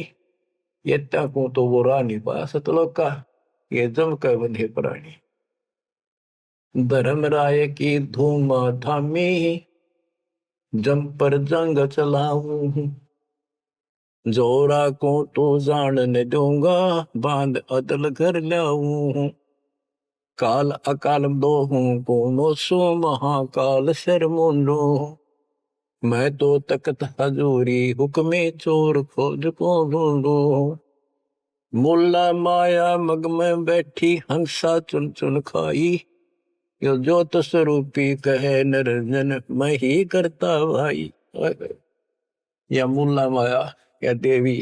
एता को तो वो रानी पा सतलोक का, ये जम कर बंधे प्राणी। धर्मराय की धूम थामी, जम पर जंग चलाऊं, जोरा को तो जान न दूंगा, बांध अदल कर लाऊं। काल अकाल दो हूं कोनो सो, महाकाल सर मुंडो, मैं तो तकत हजूरी हुक्मे चोर खोज को ढूंढो। मुल्ला माया मग में बैठी, हंसा चुन चुन खाई, यो ज्योत स्वरूपी कहे निरंजन, मैं ही करता भाई। या मुल्ला माया या देवी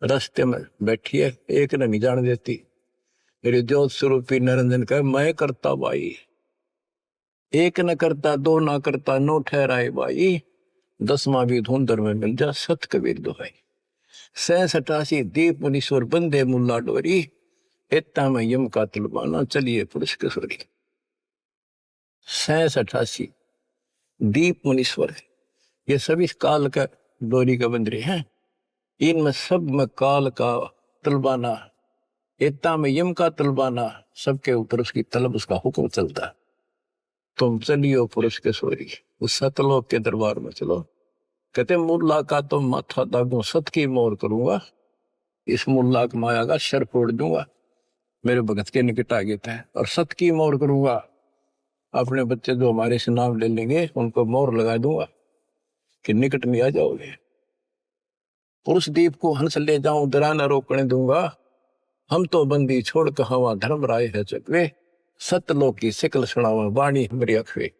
रास्ते में बैठी है, एक ने नहीं जान देती, मेरे ज्योत स्वरूपी निरंजन कहे मैं करता भाई। एक न करता दो ना करता, नो ठहराए भाई, 10वां भी धुंधर में मिल जा सत कबीर दुहाई। 87 दीप मुनीश्वर बंदे मुल्ला डोरी, इतना में यम का तलबाना चलिए पुरुष किशोरी। 87 दीप मुनीश्वर है, ये सभी काल का डोरी का बंदरे हैं, इनमें सब में काल का तलबाना, इतना में यम का तलबाना, सबके ऊपर उसकी तलब उसका हुक्म चलता है। तुम चलियो पुरुष किशोरी, उस सतलोक के दरबार में चलो। कहते मुल्ला का तो माथा दागू, सत की मोर करूंगा, इस मुल्ला की माया का शर फोड़ दूंगा, मेरे भगत के निकट आ गए थे। और सत की मोर करूंगा, अपने बच्चे जो हमारे से नाम ले लेंगे उनको मोर लगा दूंगा कि निकट में आ जाओगे। पुरुष दीप को हंस ले जाऊं, दरा न रोकने दूंगा, हम तो बंदी छोड़ कहावा धर्म राय है चकवे, सतलोक की सिकल सुनावा वाणी हमारी अखवे।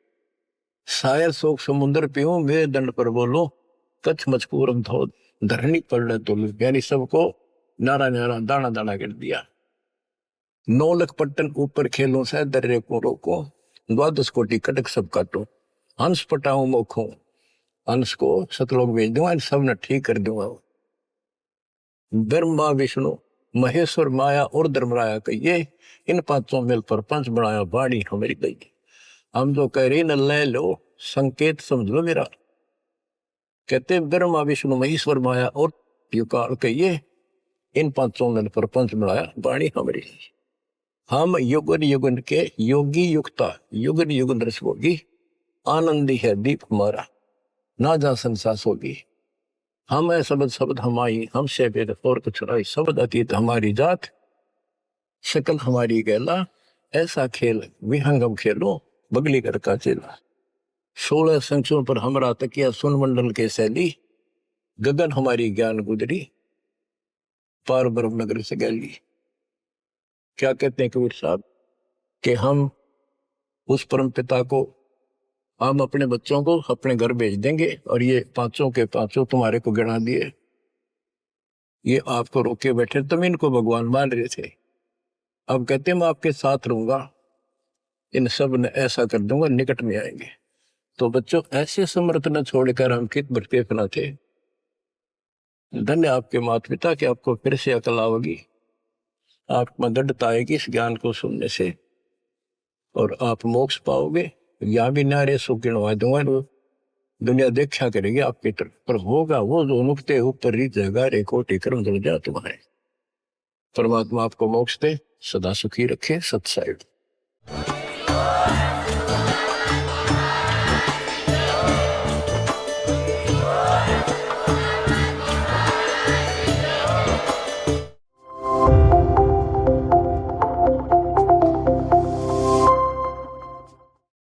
शायर शोक समुद्र पीऊं, मेरे दंड पर बोलो, कच्छ मचपूरम धो धरनी पड़ तो, यानी सबको नारा नारा दाना दाना कर दिया। 9 लख पट्टन ऊपर खेलों से दर्रे को रोको, 12 कोटि कटक सब काटो, हंस पटाऊं मोखों, हंस को सतलोक भेज दूंगा, सब ने ठीक कर दूंगा। ब्रह्मा विष्णु महेश्वर माया और धर्मराया कहिए, इन पांचों मिल पर पंच बनाया वाणी हमारी गई। हम जो कह रही न ले लो, संकेत समझ लो मेरा। कहते ब्रह्मा विष्णु महेश्वर माया और युकाल कहिए, इन पांचों मिल पर पंच बनाया वाणी हमारी। हम युगन युगन के योगी युक्ता, युगन युगन रस होगी, आनंदी है दीप हमारा, ना जा संसास होगी। हम है शब्द शब्द हमारी, हमसे वेद और कुछ नहीं, शब्द अतीत हमारी जात, शकल हमारी गैला, ऐसा खेल विहंगम खेलो, बगली कर का चेला। 16 संख्यों पर हमरा तकिया, सुन मंडल के शैली, गगन हमारी ज्ञान गुजरी, पार ब्रह्म नगर से गैली। क्या कहते हैं कबीर साहब कि हम उस परम पिता को, हम अपने बच्चों को अपने घर भेज देंगे, और ये पांचों के पांचों तुम्हारे को गिना दिए, ये आपको रोके बैठे, तुम इनको भगवान मान रहे थे। अब कहते मैं आपके साथ रहूंगा, इन सब ने ऐसा कर दूंगा, निकट में आएंगे। तो बच्चों ऐसे समर्थ न छोड़कर हम कित भटके फना थे। धन्य आपके माता पिता कि आपको फिर से अकल आओगी, आपको दृढ़ता आएगी इस ज्ञान को सुनने से, और आप मोक्ष पाओगे। यहाँ भी नारे सुख गिनवा दूंगा, दुनिया देखा करेगी आपकी तरफ, पर होगा वो जो नुकते ऊपर रीत जगा रे कोटि कर्म जल जा तुम्हारे। परमात्मा आपको मोक्ष दे, सदा सुखी रखे। सत्साई।